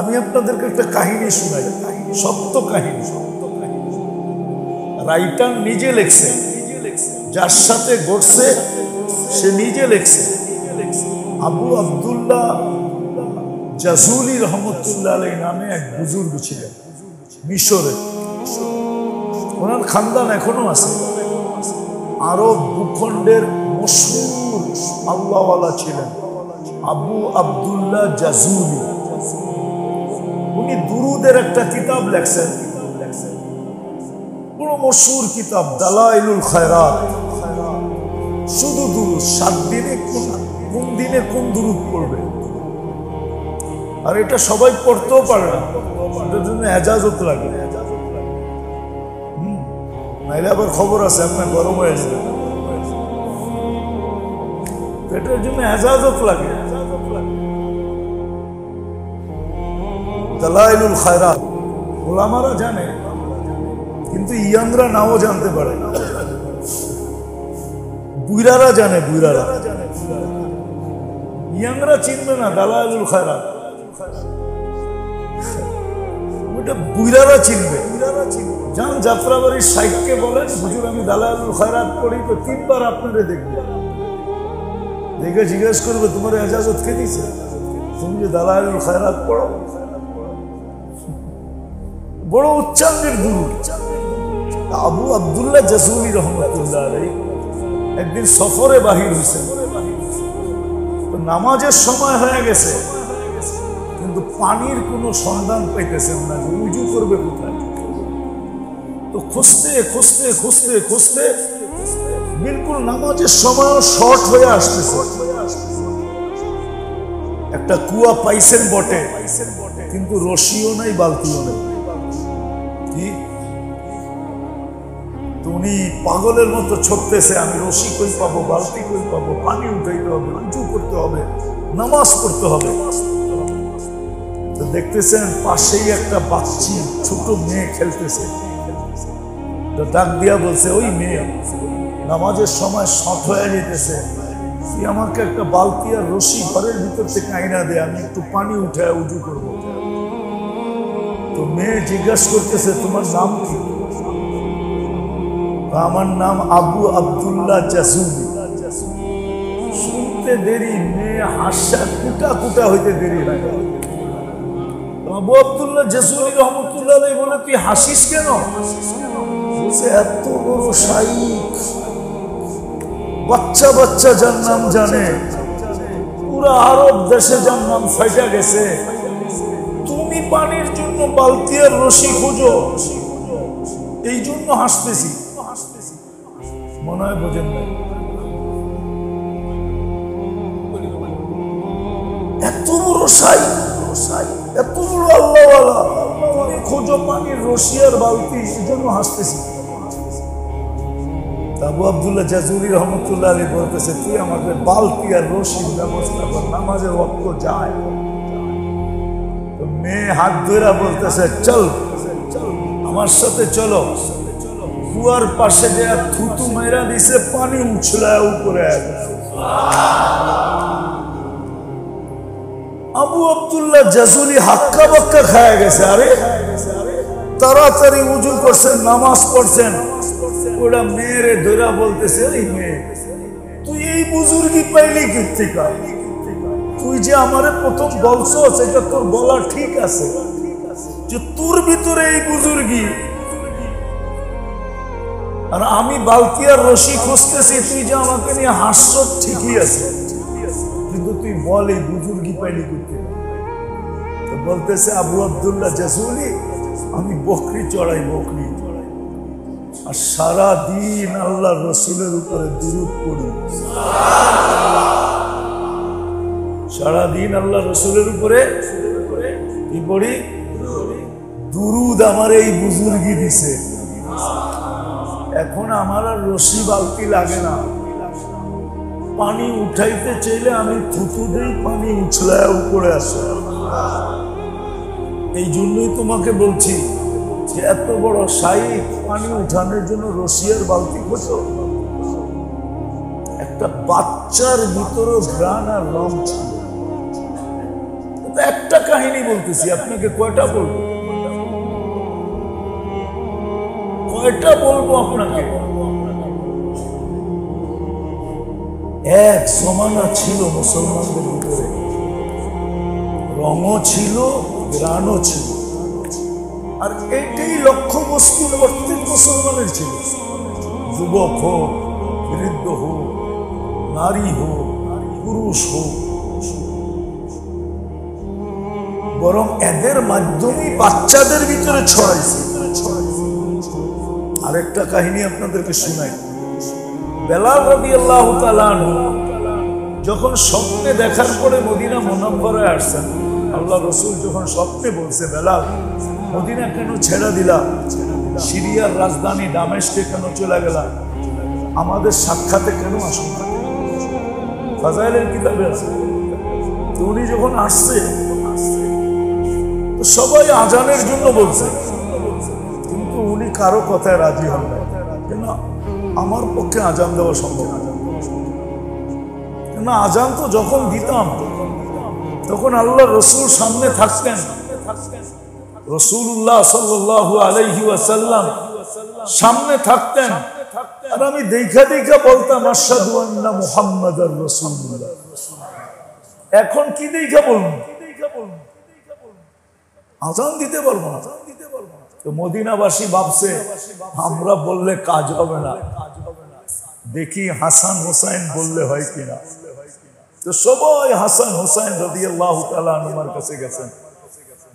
আমি আপনাদেরকে একটা কাহিনী শুনাই, সত্য কাহিনী। রাইটার নিজে লেখছে, যার সাথে ঘটছে সে নিজে লেখছে। আবু আব্দুল্লাহ জাজুলি রহমতুল্লাহ আলাইহি নামে এক বুজুর্গ ছিলেন মিশরে। ওনার খানদান এখনো আছে। আরব ভূখণ্ডের মশহুর আল্লাহওয়ালা ছিলেন আবু আব্দুল্লাহ জাজুলি। উনি দুরুদের একটা কিতাব লেখছেন, বড় মশহুর কিতাব, দালাইলুল খায়রাত। শুধু দুরুদ, 7 দিনে কোন দিনে কোন দুরুদ পড়বে। আর এটা সবাই পড়তেও পারে না, এটার জন্য এজাজত লাগে। নাইলে আবার খবর আছে আপনার গরম হয়ে যাবে, এটার জন্য এজাজত লাগে। দালাইলুল খায়রাত ওলামারা জানে, কিন্তু ইয়াংরা নাও জানতে পারে। বুইরারা জানে, বুইরারা, ইয়াংরা চিনবে না দালাইলুল খায়রাত। ওটা বুইরারা চিনবে। যান যাত্রাবাড়ির সাইডকে বলেন, হুজুর আমি দালাইলুল খায়রাত পড়ি, তো 3 বার আপনারে দেখবে, দেখে জিজ্ঞেস করবে তোমার এজাজত কে দিছে, তুমি যে দালাইলুল খায়রাত পড়ো। বড় উচ্চাঙ্গের গুরু আবু আব্দুল্লাহ জাজুলি রহমতুল্লাহ আলাইহি একদিন সফরে বাহির হয়েছেন। নামাজের সময় হয়ে গেছে, কিন্তু পানির কোনো সন্ধান পাইতেছেন না, যে উজু করবে কোথায়। তো খুঁজতে খুঁজতে খুঁজতে খুঁজতে বিলকুল নামাজের সময় শর্ট হয়ে আসতেছে। একটা কুয়া পাইছেন বটে, কিন্তু রশিও নাই, বালতিও নাই। কি উনি পাগলের মতো ছুটতেছে, আমি রশি কই পাবো, বালতি কই পাবো, পানি উঠাইতে হবে, উঁচু করতে হবে, নামাজ পড়তে হবে। তো দেখতেছেন পাশেই একটা বাচ্চি ছোট মেয়ে খেলতেছে। তো ডাক দিয়া বলছে, ওই মেয়ে, নামাজের সময় শর্ট হয়ে যেতেছে, তুই আমাকে একটা বালতি আর রশি ঘরের ভিতর থেকে আইনা দে, আমি একটু পানি উঠায় উঁচু করবো। তো মেয়ে জিজ্ঞাসা করতেছে, তোমার নাম কি? আমার নাম আবু আব্দুল্লাহ জাজুলি। শুনতে দেরি, মেয়ে হাসা কুটা কুটা হইতে দেরি হয়। আবু আব্দুল্লাহ জাজুলি রহমতুল্লাহ আলাইহি বলে, তুই হাসিস কেন? বলছে, এত বড় শাইখ, বাচ্চা বাচ্চা যার নাম জানে, পুরা আরব দেশে যার নাম ফাইটা গেছে, তুমি পানির জন্য বালতি আর রশি খোঁজো, এই জন্য হাসতেছি। মনে হয় বোঝেন নাই। এত বড় শাইখ, এত বড় আল্লাহওয়ালা, তুমি খোঁজো পানির রশি আর বালতি, এই জন্য হাসতেছি। আবু আব্দুল্লাহ জাজুলি রহমতুল্লাহ আলাইহি বলতেছে, তুই আমাকে বালতি আর রশির ব্যবস্থা কর, নামাজের ওয়াক্ত যায়। মেয়ে হাত ধরে বলতেছে, চল আমার সাথে চলো। কুয়ার পাশে যে থুতু মেরা দিছে, পানি উছলায় উপরে। আবু আব্দুল্লাহ জাজুলি হাক্কা বাক্কা খায় গেছে। আরে তাড়াতাড়ি উজু করছেন, নামাজ পড়ছেন, ওরা মেয়েরে ধরা বলতেছে, এই মেয়ে, তুই এই বুজুর্গি পাইলি কি থেকে? তুই যে আমারে প্রথম বলছো, সেটা তোর বলা ঠিক আছে, যে তোর ভিতরে এই বুজুর্গি, আর আমি বালতি আর রশি খুঁজতেছি, তুই যে আমাকে নিয়ে হাস্য, ঠিকই আছে, কিন্তু তুই বল এই বুজুর্গি পাইলি করতে। তো বলতেছে আবু আব্দুল্লাহ জাজুলি, আমি বকরি চড়াই, বকরি, আর সারা দিন আল্লাহ রসুলের উপরে দুরূদ পড়ি। সারাদিন আল্লাহ রসুলের উপরে কি পড়ি? দুরূদ। আমার এই বুজুর্গি দিছে। এখন আমার আর রশি বালতি লাগে না, পানি উঠাইতে চাইলে আমি থুতু দেই, পানি উছলায় উপরে আসে। এই জন্যই তোমাকে বলছি যে এত বড় শাইখ, পানি উঠানোর জন্য রশি আর বালতি খোঁজো। একটা বাচ্চার ভিতরে ঘ্রাণ আর রং ছিল। একটা কাহিনী কাহিনী বলতেছি, আপনাকে কয়টা বলবো, কয়টা বলবো আপনাকে। এক জমানা ছিল মুসলমানদের ভিতরে, রঙও ছিল, গ্রাণও ছিল, আর এটাই লক্ষ্য বস্তু প্রত্যেক মুসলমানের ছিল। যুবক হোক, বৃদ্ধ হোক, নারী হোক, পুরুষ হোক, বরং এদের মাধ্যমেই বাচ্চাদের ভিতরে ছড়াইছে। আরেকটা কাহিনী আপনাদেরকে শোনাই। বেলাল রাদিয়াল্লাহু তাআলা আনহু যখন স্বপ্নে দেখার পরে মদিনা মুনাওয়ারায় আসছেন, আল্লাহ রাসূল যখন স্বপ্নে বলছে, বেলাল মদিনা কেন ছেড়ে দিলা, সিরিয়ার রাজধানী দামেস্কে কেন চলে গেলা, আমাদের সাক্ষাতে কেন আসো না? ফাজাইলের কিতাবে আছে। তো উনি যখন আসছে তো সবাই আজানের জন্য বলছে, কিন্তু উনি কারো কথায় রাজি হন না। কেন? আমার পক্ষে আজান দেওয়া সম্ভব না। কেন? আজান তো যখন দিতাম তখন আল্লাহ রসুল সামনে থাকতেন, রাসূলুল্লাহ সাল্লাল্লাহু আলাইহি ওয়াসাল্লাম সামনে থাকতেন, আর আমি দেখা দেখা বলতাম আশহাদু আন্না মুহাম্মাদার রাসূলুল্লাহ। এখন কি দেখা বলবো? আজান দিতে পারবো না। তো মদিনাবাসী ভাবছে আমরা বললে কাজ হবে না, দেখি হাসান হোসাইন বললে হয় কিনা। তো সবাই হাসান হোসাইন রাদিয়াল্লাহু তাআলা আনহুর কাছে গেছেন,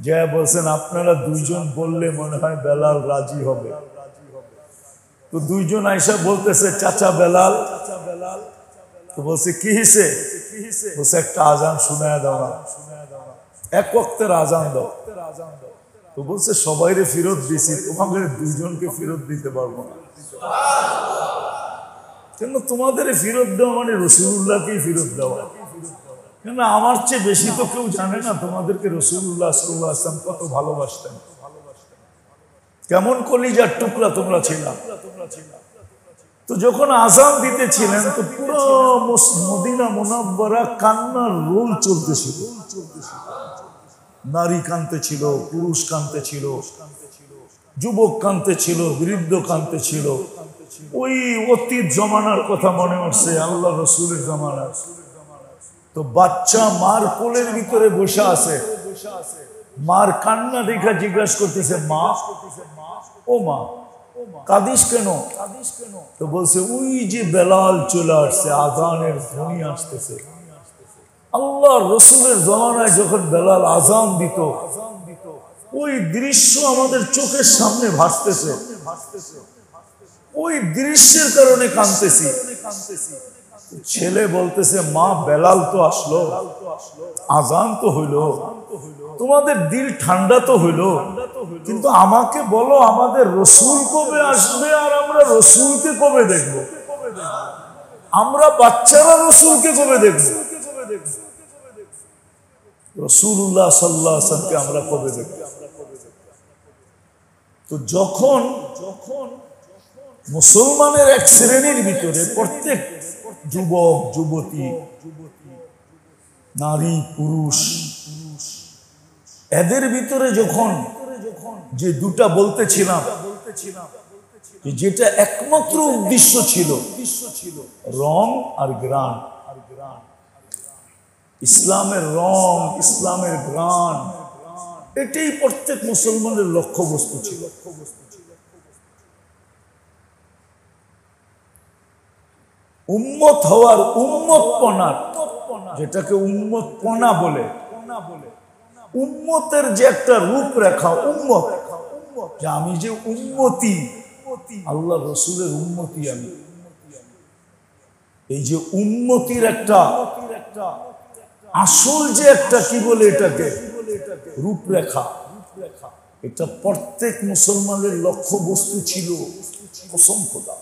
যে বলছেন আপনারা দুইজন বললে মনে হয় বেলাল রাজি হবে। তো দুইজন আইসা বলতেছে, চাচা বেলাল। তো বলছে কি হিসে? বলছে একটা আজান শুনায় দাও না, এক ওয়াক্তের আজান দাও। তো বলছে সবাইরে ফেরত দিছি, তোমাদের দুইজনকে ফেরত দিতে পারবো না। কেন? তোমাদের ফেরত দেওয়া মানে রাসূলুল্লাহকেই ফেরত দেওয়া। কেন? আমার চেয়ে বেশি তো কেউ জানে না তোমাদেরকে রাসূলুল্লাহ সাল্লাল্লাহু আলাইহি ওয়াসাল্লাম কত ভালোবাসতেন, কেমন কলিজার টুকরা তোমরা ছিলা। তো যখন আজান দিতেছিলেন তো পুরো মদিনা মুনাওয়ারা কান্নার রোল চলতেছিল। নারী কাঁদতে ছিল, পুরুষ কাঁদতে ছিল, যুবক কাঁদতে ছিল, বৃদ্ধ কাঁদতে ছিল। ওই অতীত জমানার কথা মনে হচ্ছে, আল্লাহ রসুলের জমানা। তো বাচ্চা মার কোলের ভিতরে বসে আছে, মার কান্না দেখা জিজ্ঞাসা করতেছে, মা ও মা কাঁদিস কেন? তো বলছে ওই যে বেলাল চলে আসছে, আজানের ধ্বনি আসতেছে। আল্লাহ রসুলের জমানায় যখন বেলাল আজান দিত, ওই দৃশ্য আমাদের চোখের সামনে ভাসতেছে, ওই দৃশ্যের কারণে কাঁদতেছি। ছেলে বলতেছে, মা বেলাল তো আসলো, আজান তো হইলো, তোমাদের দিল ঠান্ডা তো হইলো, কিন্তু আমাকে বলো আমাদের রসুল কবে আসবে আর আমরা রসুলকে কবে দেখব? আমরা বাচ্চারা রসুলকে কবে দেখব? রাসূলুল্লাহ সাল্লাল্লাহু আলাইহি ওয়াসাল্লামকে আমরা কবে দেখব? তো যখন মুসলমানের এক শ্রেণীর ভিতরে প্রত্যেক যুবক যুবতী, নারী পুরুষ, এদের ভিতরে যখন যে দুটা বলতেছিলাম, যেটা একমাত্র উদ্দেশ্য ছিল রং আর গ্রাণ, ইসলামের রং, ইসলামের গ্রাণ, এটাই প্রত্যেক মুসলমানের লক্ষ্যবস্তু ছিল। উম্মত হওয়ার, উম্মতপনার, যেটাকে উম্মতপনা বলে, উম্মতের যে একটা রূপরেখা, উম্মত, যে আমি যে উম্মতি, আল্লাহ রসুলের উম্মতি আমি, এই যে উম্মতির একটা আসল যে একটা কি বলে এটাকে রূপরেখা, এটা প্রত্যেক মুসলমানের লক্ষ্য বস্তু ছিল। কসম খোদা,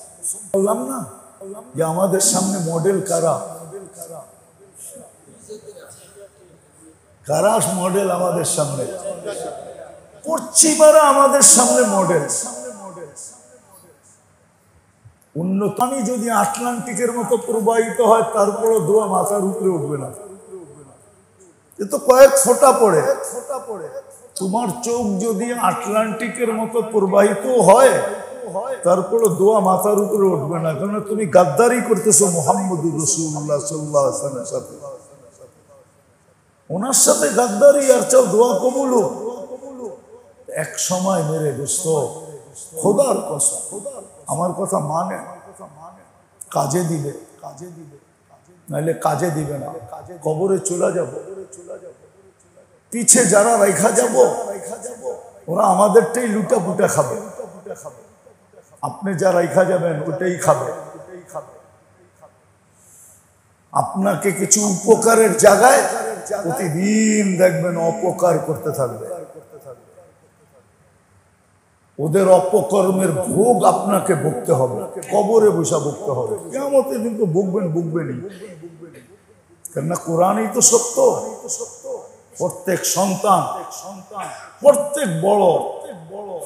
বললাম না যে আমাদের সামনে মডেল কারা, কারা মডেল আমাদের সামনে, পশ্চিমারা আমাদের সামনে মডেল। উন্নত পানি যদি আটলান্টিকের মতো প্রবাহিত হয়, তারপরও দোয়া মাথার উপরে উঠবে না। এ তো কয়েক ফোঁটা পড়ে। তোমার চোখ যদি আটলান্টিকের মতো প্রবাহিত হয়, তারপরে দোয়া মাথার উপরে উঠবে না, কারণ তুমি গাদ্দারি করতেছো মুহাম্মদুর রাসূলুল্লাহ সাল্লাল্লাহু আলাইহি ওয়াসাল্লামের সাথে। ওনার সাথে গাদ্দারি আর চাও দোয়া কবুল হোক। এক সময় মেরে দোস্ত, খোদার কসম, আমার কথা মানে কাজে দিবে, নাহলে কাজে দিবে না, কবরে চলে যাব। পিছে যারা রেখা যাব ওরা আমাদেরটাই লুটা পুটা খাবে, আপনি যা রেখা যাবেন ওটাই খাবে। আপনাকে কিছু উপকারের জায়গায় প্রতিদিন দেখবেন অপকার করতে থাকবে। ওদের অপকর্মের ভোগ আপনাকে ভুগতে হবে, কবরে বসা ভুগতে হবে। কিয়ামতের দিন তো ভুগবেনই, কেননা কোরআনই তো সত্য। প্রত্যেক সন্তান, প্রত্যেক বড়,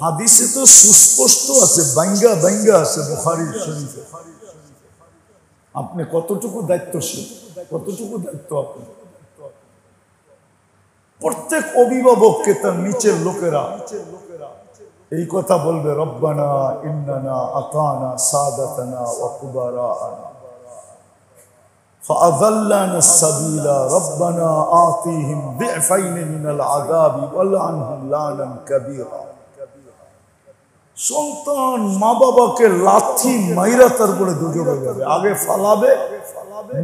হাদিসে তো সুস্পষ্ট আছে, বাইঙ্গা আছে বুখারী শরীফে। আপনি কতটুকু দায়িত্বশীল, কতটুকু দায়িত্ব আপনি। প্রত্যেক অভিভাবককে তার নিচের লোকেরা এই কথা বলবে, রব্বানা ইন্নানা আতানা সাদাতানা ওয়া কুবারানা فأضلنا السبيل ربنا آتيهم ضعفين من العذاب والعنهم لعنا كبيرا। সন্তান মা বাবাকে লাথি মাইরা তারপরে দুজকে যাবে, আগে ফালাবে,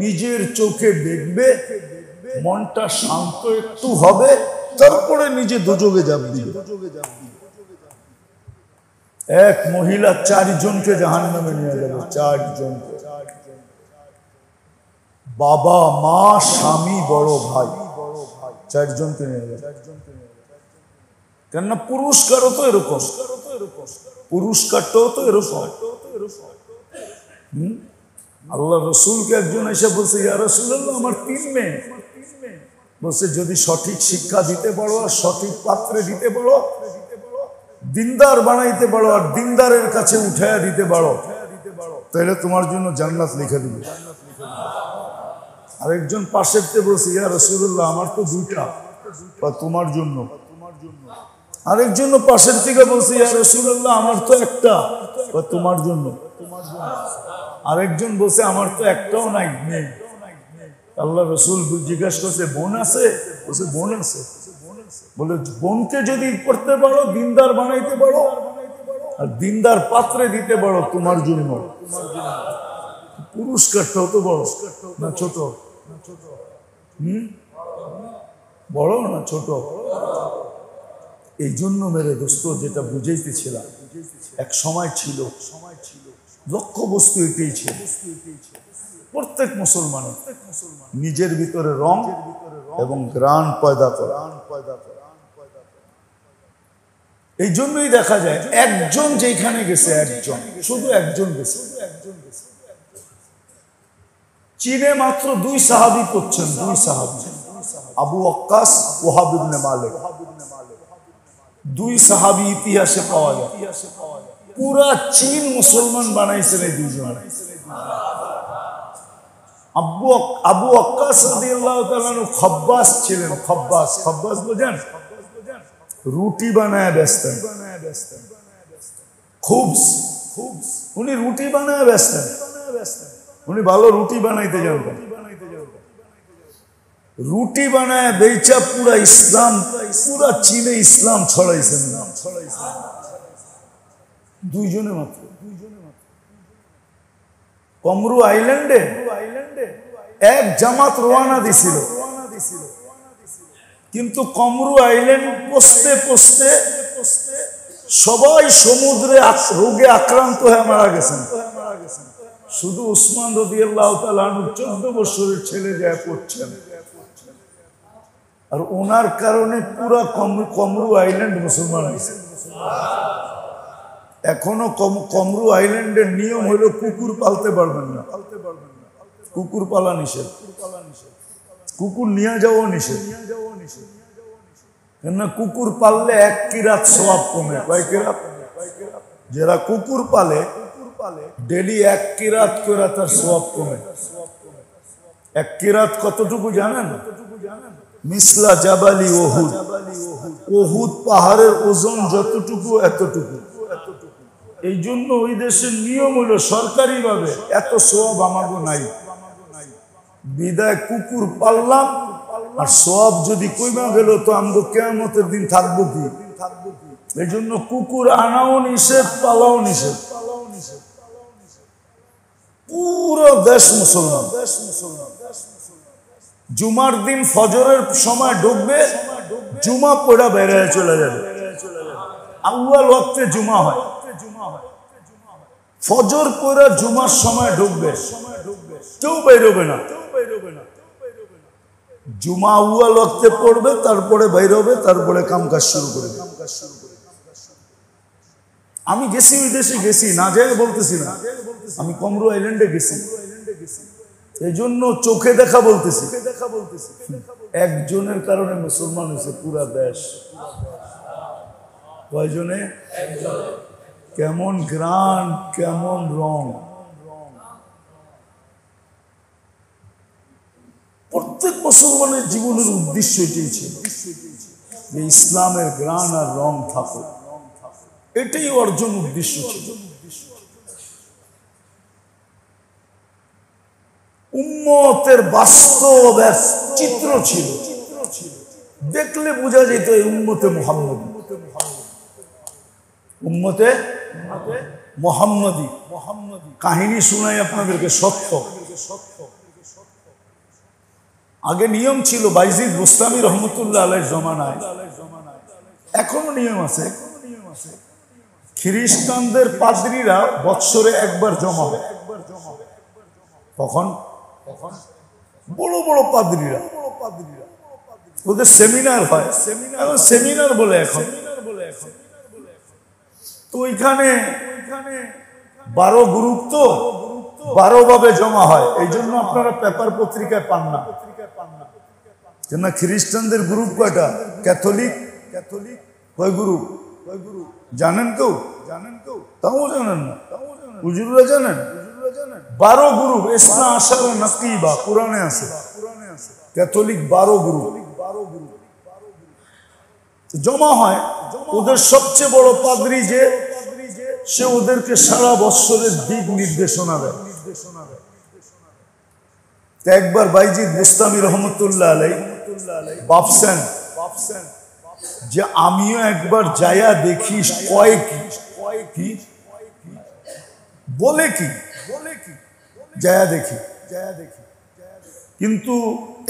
নিজের চোখে দেখবে, মনটা শান্ত একটু হবে, তারপরে নিজে দুজকে যাবে। এক মহিলা 4 জনকে জাহান্নামে নিয়ে যাবে, 4 জনকে। বাবা মা স্বামী বড় ভাই 4 জনকে নিয়ে যাবে। কেননা পুরস্কারও তো এরকম, পুরস্কারটাও তো এরকম। আল্লাহ রসুলকে একজন এসে বলছে, ইয়া রাসূলুল্লাহ আমার 3 মেয়ে। বলছে যদি সঠিক শিক্ষা দিতে পারো আর সঠিক পাত্রে দিতে পারো, দিনদার বানাইতে পারো আর দিনদারের কাছে উঠাইয়া দিতে পারো, তাহলে তোমার জন্য জান্নাত লিখে দিবে। আরেকজন পাশের থেকে বলছে, ইয়া রাসূলুল্লাহ আমার তো 2টা, তোমার জন্য। আরেকজন পাশের থেকে বলছে, ইয়া রাসূলুল্লাহ আমার তো 1টা, তোমার জন্য। আরেকজন বলছে আমার তো 1টাও নাই, নেই। আল্লাহ রসুল জিজ্ঞাসা করছে বোন আছে? বলছে বোন আছে। বলে বোনকে যদি করতে পারো, দিনদার বানাইতে পারো আর দিনদার পাত্রে দিতে পারো, তোমার জন্য পুরস্কারটা তো বড় না ছোট? বড় না ছোট? এই জন্য মেরে দোস্ত যেটা বুঝাইতেছিলাম, এক সময় ছিল লক্ষ্য বস্তু এটাই ছিল। প্রত্যেক মুসলমান নিজের ভিতরে রং এবং গ্রাণ পয়দা করে। এই জন্যই দেখা যায় একজন যেখানে গেছে, একজন, শুধু একজন গেছে। চীনে মাত্র 2 সাহাবী করছেন, 2 সাহাবী, আবু ওয়াক্কাস, ওয়াহাব ইবনে মালিক। 2 সাহাবী ইতিহাসে পাওয়া যায়। পুরা চীন মুসলমান বানাইছেন এই 2 জন। আবু ওয়াক্কাস রাদিয়াল্লাহু তাআলা খব্বাস ছিলেন। খব্বাস বোঝেন? রুটি বানায় বেচতেন। খুবস, উনি রুটি বানায় বেচতেন। উনি ভালো রুটি বানাইতে জানতেন। রুটি বানায় বেচা পুরা ইসলাম, পুরা চীনে ইসলাম ছড়াইছেন। 2 জনে মাত্র। কমরু আইল্যান্ডে এক জামাত রওনা দিছিল, কিন্তু কমরু আইল্যান্ড পৌঁছতে পৌঁছতে সবাই সমুদ্রে রোগে আক্রান্ত হয়ে মারা গেছেন। শুধু উসমান রাদিয়াল্লাহু তাআলা আনহু 14 বছরের ছেলে যায় পড়ছেন, আর ওনার কারণে পুরা কমরু আইল্যান্ড মুসলমান হয়েছে। এখনো কমরু আইল্যান্ডের নিয়ম হলো কুকুর পালতে পারবেন না, কুকুর পালা নিষেধ, কুকুর নিয়ে যাওয়া নিষেধ। কেননা কুকুর পাললে 1 কিরাত সওয়াব কমে। কয় কিরাত? যারা কুকুর পালে ডেলি 1 কিরাত করে তার সওয়াব কমে। 1 কিরাত কতটুকু জানেন? মিসলা জাবালি ওহুদ, ওহুদ পাহাড়ের ওজন যতটুকু এতটুকু। এই জন্য ওই দেশের নিয়ম হলো সরকারি ভাবে এত সওয়াব আমাগো নাই, বিদায় কুকুর পাললাম, আর সওয়াব যদি কইমা গেল তো আমগো কিয়ামতের দিন থাকবো কি? এই জন্য কুকুর আনাও নিষেধ, পালাও নিষেধ। পুরো দেশ মুসলমান। জুমার দিন ফজরের সময় ঢুকবে, জুমা পড়া বেড়ে চলে যাবে। আউয়াল ওয়াক্তে জুমা হয়, ফজর পড়া জুমার সময় ঢুকবে, কেউ বেরোবে না। জুমা আউয়াল ওয়াক্তে পড়বে, তারপরে বেরোবে, তারপরে কামকাজ শুরু করবে। আমি গেছি ওই দেশে, গেছি না যাই বলতেছি না, আমি কমরু আইল্যান্ডে গেছি, এই জন্য চোখে দেখা বলতেছি। একজনের কারণে মুসলমান হয়েছে পুরা দেশ। কয়জনে? কেমন গ্রান, কেমন রং। প্রত্যেক মুসলমানের জীবনের উদ্দেশ্য এটাই ছিল যে ইসলামের গ্রান আর রং থাকুক, এটাই অর্জন উদ্দেশ্য ছিল। উম্মতের বাস্তব এক চিত্র ছিল, দেখলে বোঝা যেত এই উম্মতে মুহাম্মদী, উম্মতে মুহাম্মদী। কাহিনী শুনাই আপনাদেরকে, সত্য। আগে নিয়ম ছিল বাইজিদ বুস্তামি রহমতুল্লাহ আলাইহির জমানায়, এখনো নিয়ম আছে, খ্রিস্টানদের পাদ্রীরা বৎসরে একবার জমা হয়। কখন? বড় বড় পাদ্রীরা, ওদের সেমিনার হয়, সেমিনার বলে এখন। তো ওইখানে 12 গ্রুপ, তো 12 ভাবে জমা হয়। এই জন্য আপনারা পেপার পত্রিকায় পান না। কেন? খ্রিস্টানদের গ্রুপ কয়টা? ক্যাথলিক কয় গ্রুপ জানেন কেউ? তাও জানেন না? হুজুররা জানেন? 12 গ্রুপ। ইসনা আশারা নাকিবা কুরআনে আছে, ক্যাথলিক 12 গ্রুপ জমা হয়। ওদের সবচেয়ে বড় পাদ্রী যে, সে ওদেরকে সারা বৎসরের দিক নির্দেশনা দেয়। একবার বাইজিদ বুস্তামি রহমতুল্লাহ আলাইহি ভাবছেন যে আমিও একবার যায়া দেখি কয় কি বলে, কি যায়া দেখি। কিন্তু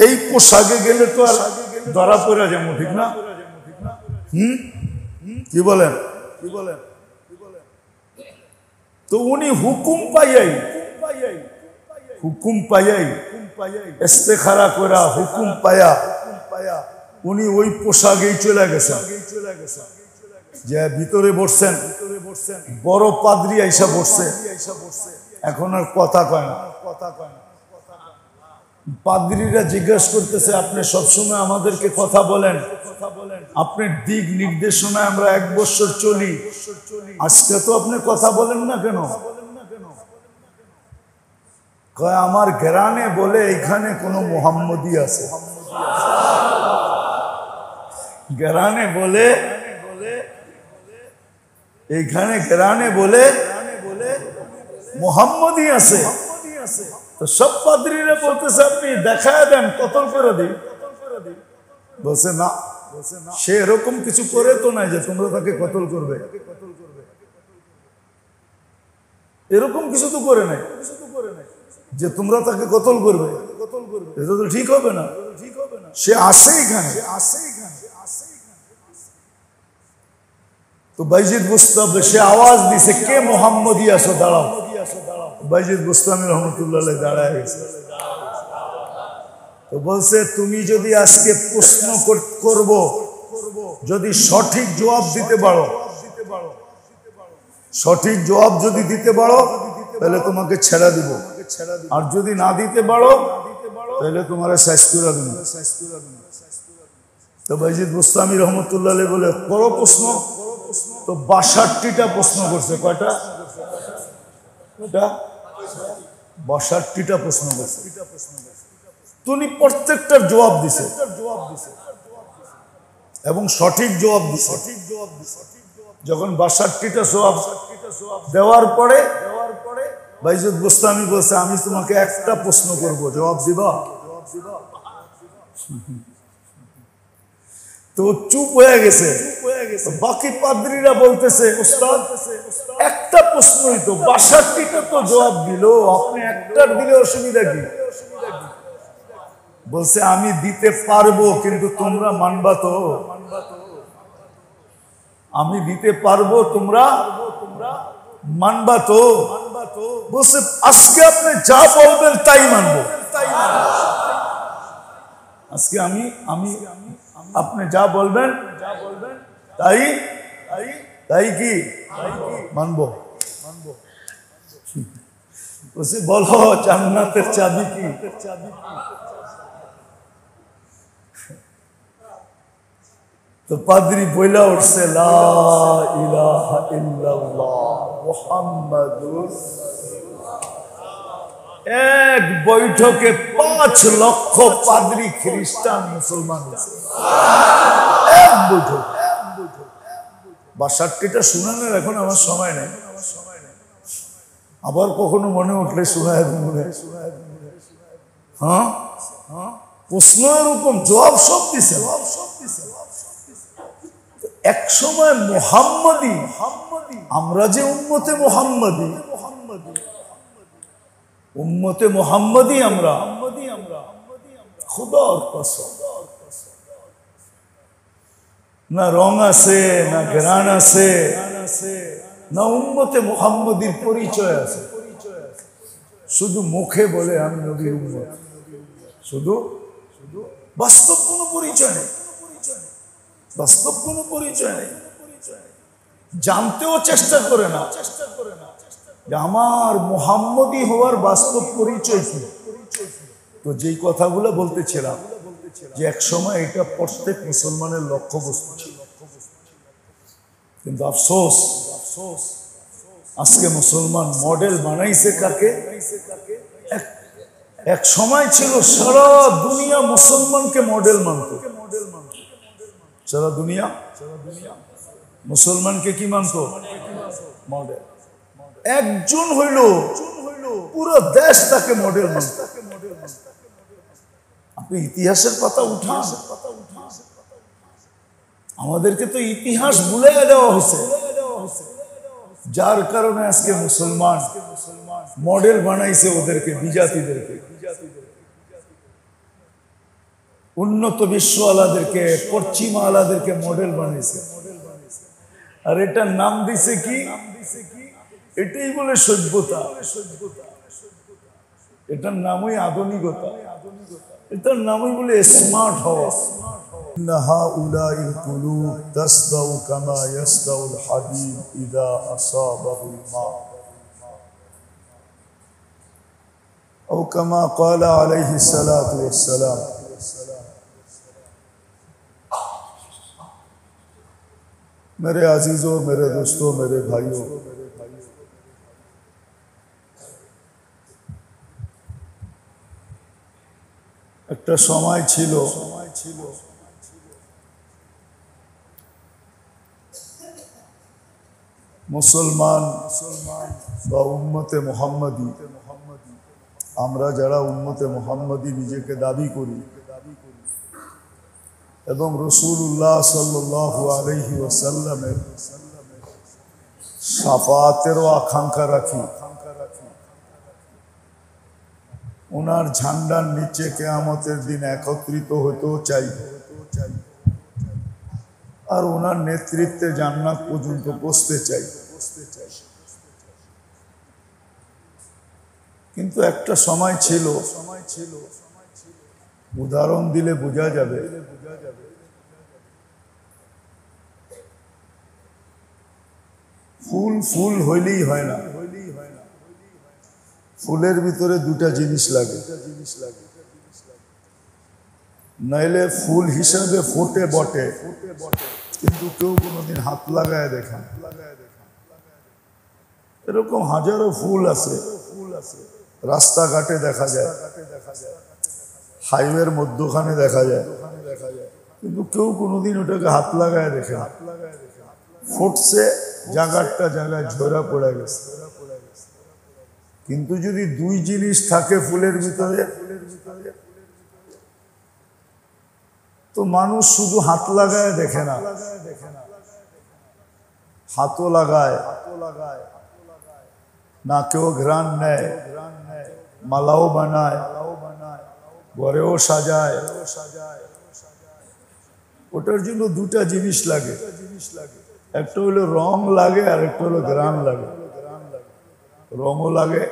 এই পোশাকে গেলে তো আর ধরা পড়া যাবো, ঠিক না? কি বলেন? তো উনি হুকুম পাইয়াই ইস্তেখারা করা, হুকুম পায়া উনি ওই পোশাকেই চলে গেছেন। যে ভিতরে বসছেন, বড় পাদ্রী আইসা বসছে, এখন আর কথা কয় না। পাদ্রীরা জিজ্ঞাসা করতেছে, আপনি সবসময় আমাদেরকে কথা বলেন, আপনার দিক নির্দেশনায় আমরা 1 বছর চলি, আজকে তো আপনি কথা বলেন না কেন? কয় আমার গ্রানে বলে এখানে কোনো মুহাম্মদী আছে। গ্রানে বলে, এইখানে গ্রানে বলে মুহাম্মদী আছে। তো সব পাদ্রীরা বলতেছে, আপনি দেখায় দেন, কতল করে দিই। বলছে না, সে এরকম কিছু করে তো নাই যে তোমরা তাকে কতল করবে, এরকম কিছু তো করে নাই যে তোমরা তাকে কতল করবে। এটা তো ঠিক হবে না। সে আসে এখানে। তো বাইজিদ বুস্তামি, সে আওয়াজ দিছে, কে মুহাম্মদী আছো, দাঁড়াও। বাইজিদ বুস্তামি রহমতুল্লাহ আলাইহি দাঁড়ায় গেছে। তো বলছে, তুমি যদি আজকে প্রশ্ন করব, যদি সঠিক জবাব দিতে পারো, সঠিক জবাব যদি দিতে পারো তাহলে তোমাকে ছেড়ে দিব, আর যদি না দিতে পারো তাহলে তোমার শেষ করে দেব। তো বাইজিদ বুস্তামি রহমতুল্লাহ আলাইহি বলে, করো প্রশ্ন। তো 62টা প্রশ্ন করছে। কয়টা? 62টা প্রশ্ন করছে। তো উনি প্রত্যেকটার জবাব দিছে এবং সঠিক জবাব দিছে। যখন 62টা জবাব দেওয়ার পরে বাইজুদ বুস্তামি বলছে, আমি তোমাকে একটা প্রশ্ন করব, জবাব দিবা? তো চুপ হয়ে গেছে। বাকি পাদ্রীরা বলতেছে, উস্তাদ একটা প্রশ্নই তো, 62টা তো জবাব দিল, আপনি একটার দিলে অসুবিধা কি? বলছে, আমি দিতে পারবো, কিন্তু তোমরা মানবা তো? আমি দিতে পারবো, তোমরা মানবা তো? বলছে, আজকে আপনি যা বলবেন তাই মানবো। আজকে আমি আপনি যা বলবেন তাই তাই কি মানবো। বলছে, বলো জান্নাতের চাবি কি? তো পাদ্রী বইলা উঠছে, লা ইলাহা ইল্লাল্লাহ মুহাম্মাদুর। এক বৈঠকে 5 লক্ষ পাদ্রী খ্রিস্টান মুসলমান হয়েছে, এক বৈঠক। 62টা শুনানোর এখন আমার সময় নেই, আবার কখনো মনে উঠলে শোনায় মনে। হ্যাঁ, প্রশ্ন এরকম, জবাব সব দিছে। এক সময় মুহাম্মাদি, আমরা যে উম্মতে মুহাম্মাদি, উম্মতে মুহাম্মাদি আমরা, খোদার কসম, না রং আছে, না ঘ্রাণ আছে, না উম্মতে মুহাম্মাদির পরিচয় আছে। শুধু মুখে বলে আমি নবীর উম্মত, শুধু বাস্তব কোনো পরিচয় নেই, বাস্তব কোনো পরিচয় নেই। জানতেও চেষ্টা করে না যে আমার মুহাম্মদী হওয়ার বাস্তব পরিচয় কি। তো যেই কথাগুলো বলতেছিলাম, যে এক সময় এটা প্রত্যেক মুসলমানের লক্ষ্যবস্তু ছিল, কিন্তু আফসোস আজকে মুসলমান মডেল বানাইছে কাকে? এক সময় ছিল সারা দুনিয়া মুসলমানকে মডেল মানত, সারা দুনিয়া মুসলমানকে কি মানত? মডেল। একজন হইল পুরো দেশ তাকে মডেল মানত। আপনি ইতিহাসের পাতা উঠান, আমাদেরকে তো ইতিহাস ভুলে দেওয়া হয়েছে, যার কারণে আজকে মুসলমান মডেল বানাইছে ওদেরকে, বিজাতিদেরকে, উন্নত বিশ্ব আলাদেরকে, পশ্চিমা আলাদেরকে মডেল বানাইছে। আর এটার নাম দিছে কি? এটাই বলে সভ্যতা, এটার নামই আধুনিকতা, এটার নামই বলে স্মার্ট হওয়া। أو كما قال عليه الصلاة والسلام। मेरे अजीजों, मेरे दोस्तों, मेरे भाइयों, একটা সময় ছিল মুসলমান বা উম্মতে মুহাম্মাদি, আমরা যারা উম্মতে মুহাম্মাদি নিজেকে দাবি করি এবং রাসূলুল্লাহ সাল্লাল্লাহু আলাইহি ওয়াসাল্লামের শাফাতেরও আকাঙ্ক্ষা রাখি, ওনার ঝান্ডার নিচে কিয়ামতের দিন একত্রিত হতেও চাই, আর ওনার নেতৃত্বে জান্নাত পর্যন্ত পৌঁছতে চাই। কিন্তু একটা সময় ছিল, উদাহরণ দিলে বোঝা যাবে, ফুল ফুল হইলেই হয় না, ফুলের ভিতরে দুটা জিনিস লাগে, নাইলে ফুল হিসাবে ফোটে বটে, কিন্তু কেউ কোনোদিন হাত লাগায় দেখেন। এরকম হাজারো ফুল আছে, রাস্তাঘাটে দেখা যায়, হাইওয়ের মধ্যখানে দেখা যায়, কিন্তু কেউ কোনোদিন ওটাকে হাত লাগায় দেখে না। ফুটছে জায়গাটা জায়গায় ঝরা পড়ে গেছে। কিন্তু যদি দুই জিনিস থাকে ফুলের ভিতরে, তো মানুষ শুধু হাত লাগায় দেখে না, হাতও লাগায়, নাকেও ঘ্রাণ নেয়, মালাও বানায়, ঘরেও সাজায়। ওটার জন্য দুটা জিনিস লাগে, একটা হলো রং লাগে আর একটা হলো ঘ্রাণ লাগে। রঙও লাগে,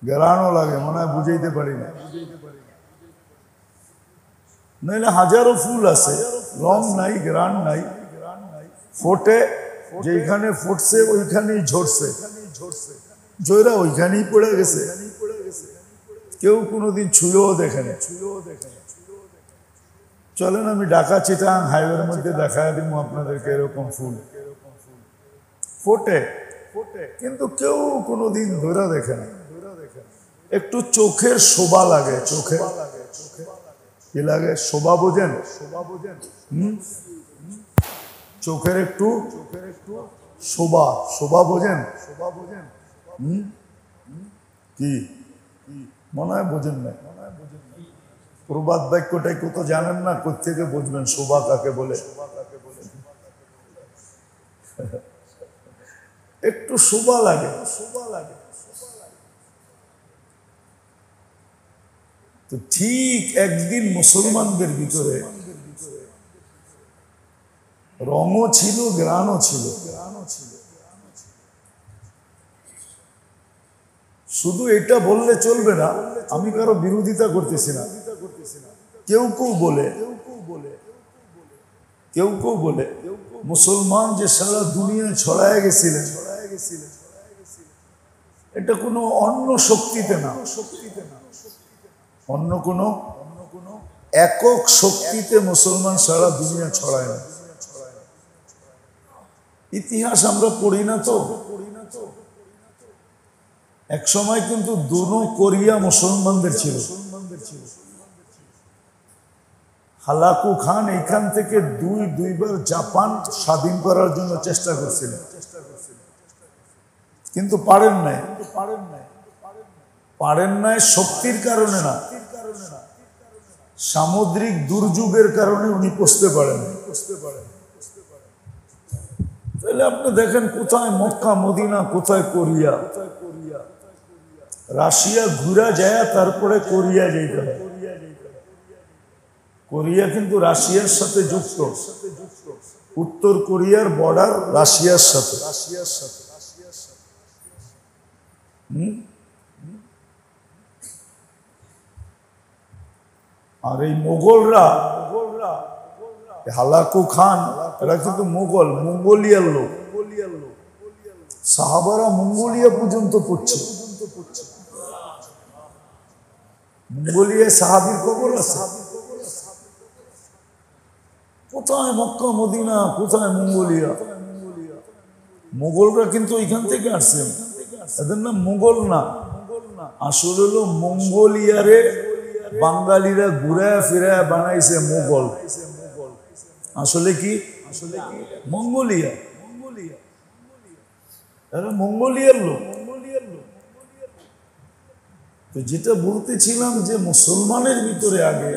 ঘ্রাণও লাগে, মনে হয় বুঝাইতে পারি না। নাহলে হাজারো ফুল আছে, রং নাই, ঘ্রাণ নাই, ফোটে যেখানে ফুটছে ওইখানেই ঝরছে, ঝরা ওইখানেই পড়ে গেছে, কেউ কোনোদিন ছুঁয়েও দেখে না। চলেন আমি ঢাকা চিটাং হাইওয়ের মধ্যে দেখায় দিব আপনাদেরকে এরকম ফুল ফোটে, কিন্তু কেউ কোনোদিন ধরে দেখে না। একটু চোখের শোভা লাগে, চোখে কি লাগে? শোভা বোঝেন? চোখের একটু শোভা, শোভা বোঝেন? কি মনে হয় বোঝেন না? প্রবাদ বাক্যটাই কত জানেন না, কোত্থেকে বুঝবেন শোভা কাকে বলে? একটু শোভা লাগে, তো ঠিক একদিন মুসলমানদের ভিতরে রঙও ছিল, ঘ্রাণও ছিল। শুধু এটা বললে চলবে না, আমি কারো বিরোধিতা করতেছি না। কেউ কেউ বলে মুসলমান যে সারা দুনিয়ায় ছড়ায় গেছিলেন, এটা কোনো অন্য শক্তিতে না, অন্য কোনো একক শক্তিতে মুসলমান সারা দুনিয়া ছড়ায় না। ইতিহাস আমরা পড়ি না তো। এক সময় কিন্তু দুনো কোরিয়া মুসলমানদের ছিল। হালাকু খান এখান থেকে দুইবার জাপান স্বাধীন করার জন্য চেষ্টা করছিলেন, কিন্তু পারেন নাই শক্তির কারণে না, সামুদ্রিক দুর্যোগের কারণে উনি পৌঁছতে পারেন। তাহলে আপনি দেখেন কোথায় মক্কা মদিনা, কোথায় কোরিয়া। রাশিয়া ঘুরা যায় তারপরে কোরিয়া যেতে হয়। কোরিয়া কিন্তু রাশিয়ার সাথে যুক্ত, উত্তর কোরিয়ার বর্ডার রাশিয়ার সাথে। আর এই মোগলরা, হালাকু খান, এরা কিন্তু মঙ্গোলিয়ার লোক। সাহাবারা মঙ্গোলিয়া পর্যন্ত পড়ছে। মঙ্গোলিয়ায় সাহাবীর কবর আছে। কোথায় মক্কা মদিনা, কোথায় মঙ্গোলিয়া? মোগলরা কিন্তু ওইখান থেকে আসছে। এদের নাম মোগল না, আসলে হলো মঙ্গোলিয়ারে বাঙালিরা ঘুরায় ফিরায় বানাইছে মোগল। আসলে কি মঙ্গোলিয়া, এরা মঙ্গোলিয়ার লোক। তো যেটা বলতেছিলাম যে মুসলমানের ভিতরে আগে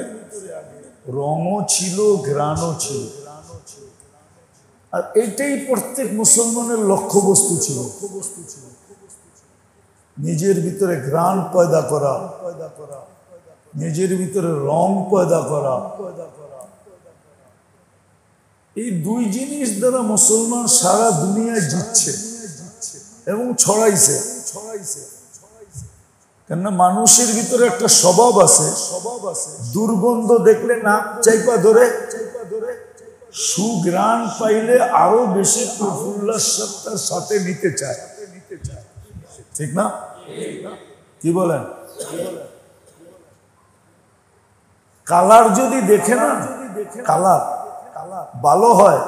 রঙও ছিল, ঘ্রাণও ছিল, আর এটাই প্রত্যেক মুসলমানের লক্ষ্যবস্তু ছিল। নিজের ভিতরে ঘ্রাণ পয়দা করা, নিজের ভিতরে রং পয়দা করা। এই দুই জিনিস দ্বারা মুসলমান সারা দুনিয়ায় জিতছে এবং ছড়াইছে। কেননা মানুষের ভিতরে একটা স্বভাব আছে, দুর্গন্ধ দেখলে নাক চাইপা ধরে, সুঘ্রাণ পাইলে আরো বেশি প্রফুল্লার সাথে নিতে চায়। ঠিক না? কি বলেন? কালার যদি দেখে না, কালার ভালো হয়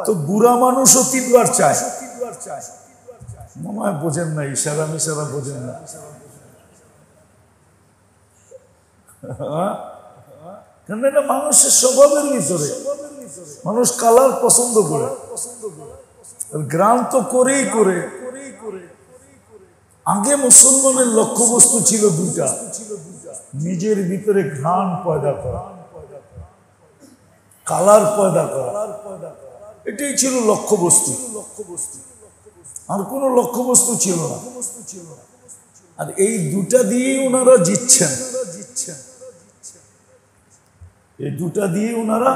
তো বুড়া মানুষও 3 বার চায়। মনে হয় বোঝেন না, ইশারা মিশারা বোঝেন না। কারণ এটা মানুষের স্বভাবের ভিতরে, মানুষ কালার পছন্দ করে, গ্রাম তো করেই করে। আগে মুসলমানের লক্ষ্যবস্তু ছিল দুটা, নিজের ভিতরে ঘ্রাণ পয়দা করা, কালার পয়দা করা, এটাই ছিল লক্ষ্যবস্তু। আর কোন লক্ষ্যবস্তু ছিল না। আর এই দুটা দিয়েই ওনারা জিতছেন, এই দুটা দিয়ে ওনারা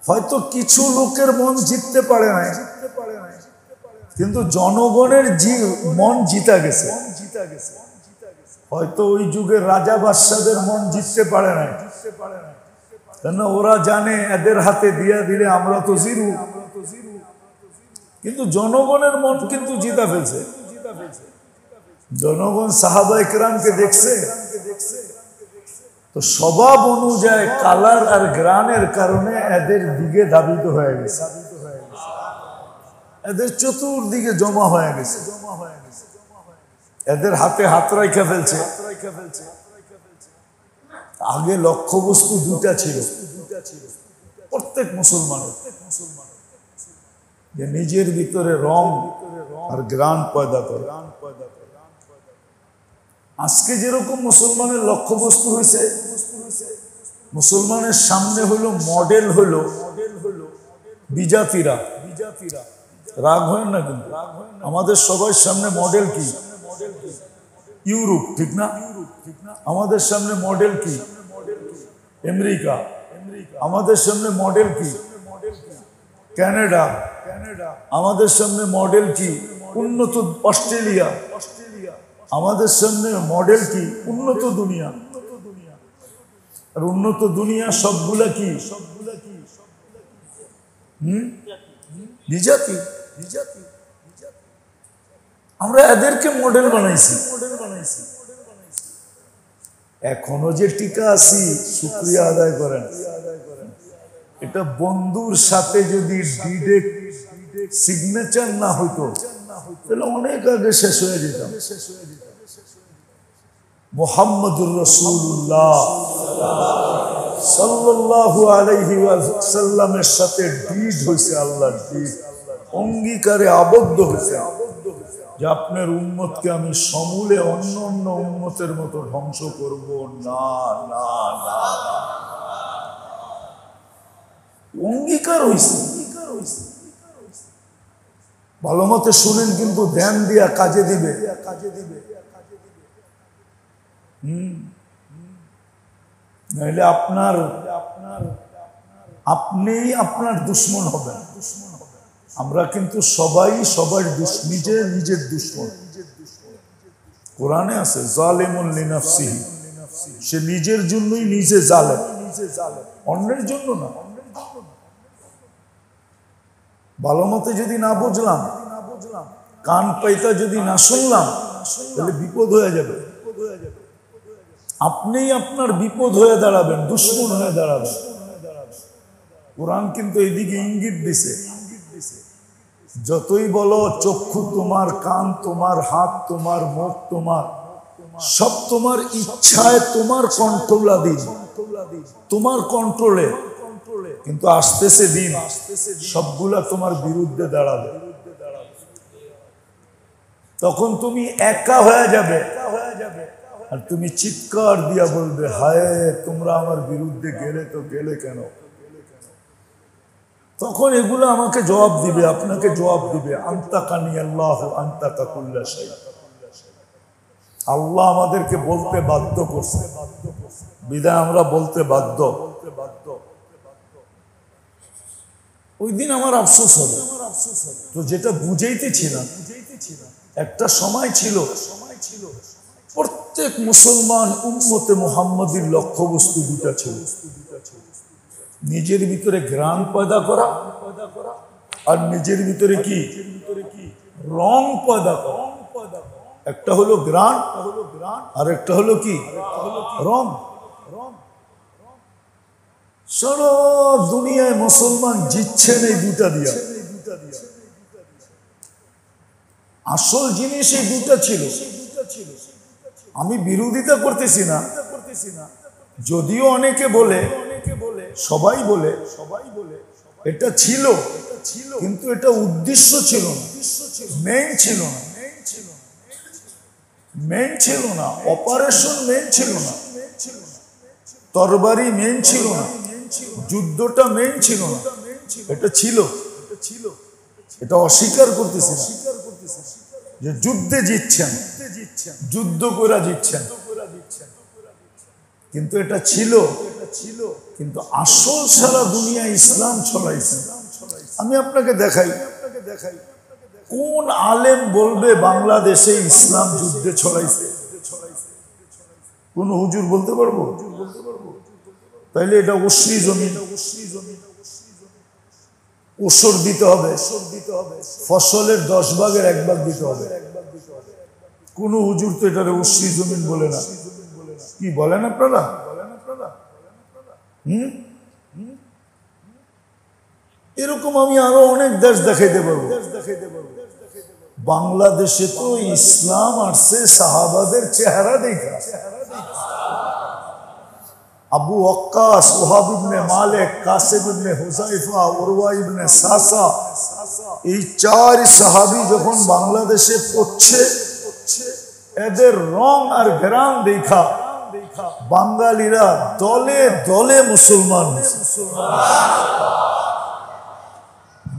হয়তো কিছু লোকের মন জিততে পারে না, কিন্তু জনগণের মন জিতা গেছে। হয়তো ওই যুগের রাজা বাদশাদের মন জিততে পারে না, কেন ওরা জানে এদের হাতে দিয়া দিলে আমরা তো জিরু, কিন্তু জনগণের মন কিন্তু জিতা ফেলছে। জনগণ সাহাবায়ে কেরামকে দেখছে, তো স্বভাব অনুযায়ী কালার আর গ্রানের কারণে এদের দিকে ধাবিত হয়ে গেছে, এদের চতুর্দিকে জমা হয়ে গেছে, এদের হাতে হাত রাইখা ফেলছে। আগে লক্ষ্যবস্তু দুটা ছিল প্রত্যেক মুসলমানের, যে নিজের ভিতরে রং আর গ্রান পয়দা করে। আজকে যেরকম মুসলমানের লক্ষ্যবস্তু হয়েছে, মুসলমানের সামনে হলো মডেল হলো বিজাতিরা। রাগ হয় না, কিন্তু আমাদের সবার সামনে মডেল কি? ইউরোপ, ঠিক না? আমাদের সামনে মডেল কি? আমেরিকা। আমাদের সামনে মডেল কি? কানাডা। আমাদের সামনে মডেল কি? উন্নত অস্ট্রেলিয়া। আমাদের সামনে মডেল কি? উন্নত দুনিয়া। আর উন্নত দুনিয়া সবগুলা কি? বিজাতি। আমরা এদেরকে মডেল বানাইছি। এখনো যে টিকা আছি, শুকরিয়া আদায় করেন। এটা বন্ধুর সাথে যদি ডিরেক্ট সিগনেচার না হইতো তাহলে অনেক আগে শেষ হয়ে যেত। মুহাম্মদুর রাসূলুল্লাহ সাল্লাল্লাহু আলাইহি ওয়াসাল্লামের সাথে ডিড হয়েছে, আল্লাহর ডিড, অঙ্গীকারে আবদ্ধ হয়েছে যে আপনার উম্মতকে আমি সমূলে অন্য অন্য উম্মতের মতো ধ্বংস করব না, না, না। অঙ্গীকার হয়েছে। ভালো মতে শুনেন, কিন্তু ধ্যান দিয়া কাজে দিবে। নাহলে আপনি আপনার দুশ্মন হবেন। আমরা কিন্তু সবাই সবার নিজের দুশ্মন। কোরআনে আছে জালিমুন লিনাফসিহি, সে নিজের জন্যই নিজে জালেম, অন্যের জন্য না। ভালো মতে যদি না বুঝলাম, কান পাইতা যদি না শুনলাম, তাহলে বিপদ হয়ে যাবে। আপনিই আপনার বিপদ হয়ে দাঁড়াবেন, দুশ্মন হয়ে দাঁড়াবেন। কোরআন কিন্তু এইদিকে ইঙ্গিত দিছে। যতই বলো চক্ষু তোমার, কান তোমার, হাত তোমার, মুখ তোমার, সব তোমার ইচ্ছায়, তোমার কন্ট্রোলাধীন, তোমার কন্ট্রোলে, কিন্তু আসতেছে দিন সবগুলা তোমার বিরুদ্ধে দাঁড়াবে। তখন তুমি একা হয়ে যাবে, আর তুমি চিৎকার দিয়া বলবে, হায় তোমরা আমার বিরুদ্ধে গেলে তো গেলে কেন? তখন এগুলো আমাকে জবাব দিবে, আপনাকে জবাব দিবে, আনতাকানি আল্লাহ আনতাকা কুল্লা শাই। আল্লাহ আমাদেরকে বলতে বাধ্য করছে, বিধায় আমরা বলতে বাধ্য। ওই দিন আমার আফসোস হবে। তো যেটা বুঝাইতেছিলাম, একটা সময় ছিল প্রত্যেক মুসলমান উম্মতে মুহাম্মাদির লক্ষ্যবস্তু দুটা ছিল, নিজের ভিতরে ঘ্রাণ পয়দা করা, আর নিজের ভিতরে কি রং পয়দা করা। একটা হলো ঘ্রাণ, আর একটা হলো কি রং। সারা দুনিয়ায় মুসলমান জিতছেন এই দুটা দিয়া। আসল জিনিস এই দুটা ছিল। আমি বিরোধিতা করতেছি না, যদিও অনেকে বলে, সবাই বলে এটা ছিল, কিন্তু এটা উদ্দেশ্য ছিল না, মেইন ছিল না, মেইন ছিল না, অপারেশন মেইন ছিল না, তরবারি মেইন ছিল না, যুদ্ধটা মেইন ছিল না, এটা ছিল। এটা অস্বীকার করতেছি না যে যুদ্ধে জিতছেন, যুদ্ধ করে জিতছেন, কিন্তু এটা ছিল। কিন্তু আসল সারা দুনিয়া ইসলাম ছড়াইছে। আমি আপনাকে দেখাই, কোন আলেম বলবে বাংলাদেশে ইসলাম যুদ্ধে ছড়াইছে? কোন হুজুর বলতে পারবো? তাইলে এটা অশ্রী জমিন, ওসর দিতে হবে, ফসলের 10 ভাগের 1 ভাগ দিতে হবে। কোন হুজুর তো এটারে অশ্রী জমিন বলে না। কি বলেন আপনারা? এরকম আমি আরো অনেক দেশ দেখাইতে পারবো। বাংলাদেশে তো ইসলাম আসছে সাহাবাদের চেহারা দেখা। আবু ওয়াক্কাস, ওহাব ইবনে মালিক, কাসিম ইবনে হুযায়ফা, উরওয়া ইবনে সাসা, এই 4 সাহাবী যখন বাংলাদেশে পড়ছে, এদের রং আর গ্রাম দেখা বাঙালিরা দলে দলে মুসলমান।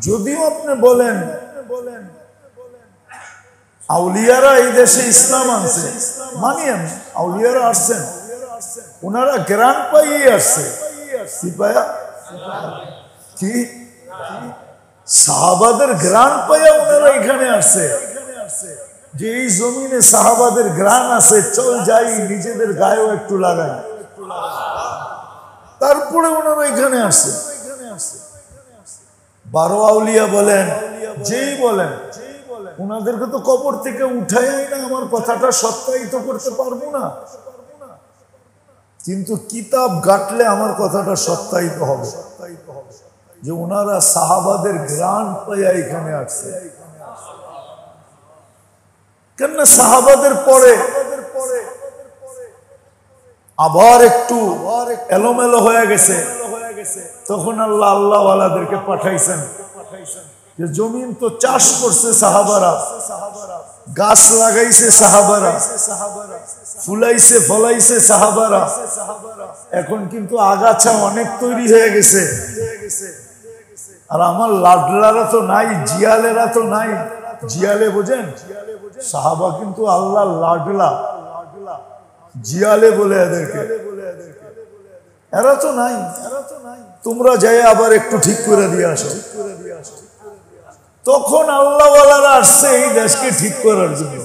যদিও আপনি বলেন আউলিয়ারা এই দেশে ইসলাম আনছে, মানি আমি, আউলিয়ারা আসছেন, ওনারা গ্রাম পাইয়ে আসছে। কি পায়া? কি সাহাবাদের গ্রাম পাইয়া ওনারা এখানে আসছে, যে এই জমিনে সাহাবাদের গ্রাম আছে, চল যাই নিজেদের গায়েও একটু লাগাই। তারপরে ওনারা এখানে আসছে। 12 আউলিয়া বলেন, যেই বলেন, ওনাদেরকে তো কবর থেকে উঠাই না, আমার কথাটা সত্যায়িত করতে পারবো না, কিন্তু কিতাব ঘাটলে আমার কথাটা সত্যায়িত হবে যে ওনারা সাহাবাদের গ্রাম পাইয়া এখানে আসছে। কেন সাহাবাদের পরে আবার একটু এলোমেলো হয়ে গেছে, তখন আল্লাহ আল্লাহওয়ালাদেরকে পাঠাইছেন যে জমিন তো চাষ করছে সাহাবারা, গাছ লাগাইছে সাহাবারা, ফুলাইছে ফলাইছে সাহাবারা, এখন কিন্তু আগাছা অনেক তৈরি হয়ে গেছে, আর আমার লাডলারা তো নাই, জিয়ালেরা তো নাই। জিয়ালে বোঝেন? সাহাবা কিন্তু আল্লাহ লাডলা, জিয়ালে বলে এদেরকে, এরা তো নাই। তোমরা যাই আবার একটু ঠিক করে দিয়ে আসো। তখন আল্লাহওয়ালারা আসছে এই দেশকে ঠিক করার জন্য,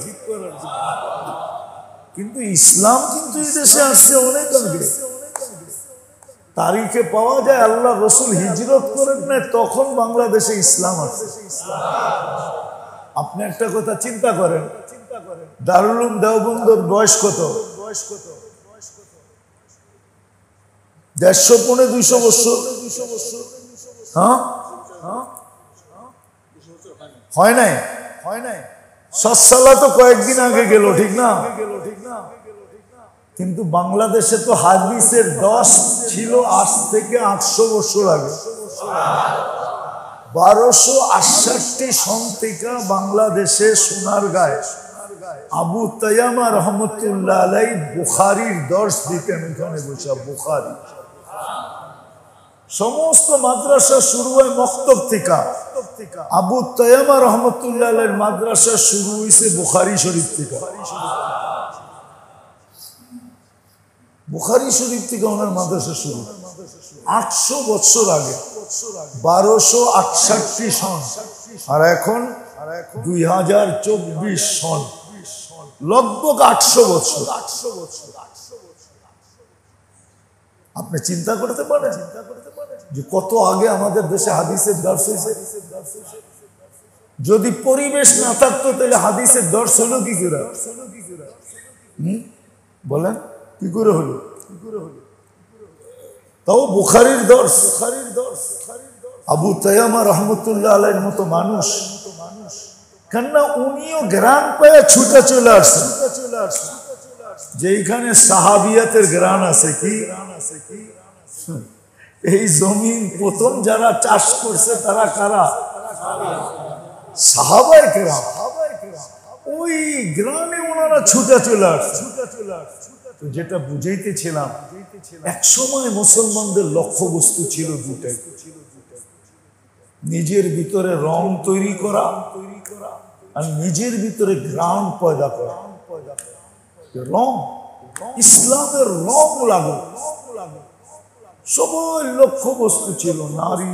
কিন্তু ইসলাম কিন্তু এই দেশে আসছে অনেক আগে। তারিখে পাওয়া যায় আল্লাহ রসুল হিজরত করেন না, তখন বাংলাদেশে ইসলাম আসছে। আপনি একটা কথা চিন্তা করেন, দারুল উলুম দেওবন্দের বয়স কত? 150 পৌনে 200 বছর। হ্যাঁ, হয় নাই? সচ্ছালা তো কয়েকদিন আগে গেল, ঠিক না? কিন্তু বাংলাদেশে তো হাদিসের 10 ছিল আজ থেকে 800 বছর আগে। 1268 সন থেকে বাংলাদেশে সোনারগাঁয়ে আবু তায়ামা রহমতুল্লাহ আলাই বুখারীর দর্শ দিতেন। ওখানে বসে বুখারী, সমস্ত মাদ্রাসা শুরু হয় মক্তব থেকে। আবু তায়ামা রহমতুল্লাহ আলাইহির মাদ্রাসা শুরু হয়েছে বুখারী শরীফ থেকে। বুখারী শরীফ থেকে ওনার মাদ্রাসা শুরু 800 বছর আগে, 1268 সন, আর এখন 2024 সন, লগভগ 800 বছর। আপনি চিন্তা করতে পারেন যে কত আগে আমাদের দেশে হাদিসের দর্শ হয়েছে। যদি পরিবেশ না থাকতো তাহলে হাদিসের দর্শ হলো কি করে? বলেন কি করে হলো? তাও বুখারীর দর্শ। আবু তায়ামা রহমতুল্লাহ আলাইহির মতো মানুষ, কেননা উনিও গ্রাম পায়ে ছুটে চলে আসছেন। যেখানে সাহাবিয়াতের গ্রান আছে কি এই জমিন প্রথম যারা চাষ করছে তারা কারা? সাহাবায়ে কেরাম। ওই গ্রামে ওনারা ছুটে চলে আসছে। যেটা বুঝাইতেছিলাম, এক সময় মুসলমানদের লক্ষ্যবস্তু ছিল দুটাই, নিজের ভিতরে রং তৈরি করা আর নিজের ভিতরে গ্রাম পয়দা করা। রং, ইসলামের রং লাগো, সবাই লক্ষ্যবস্তু ছিল নারী।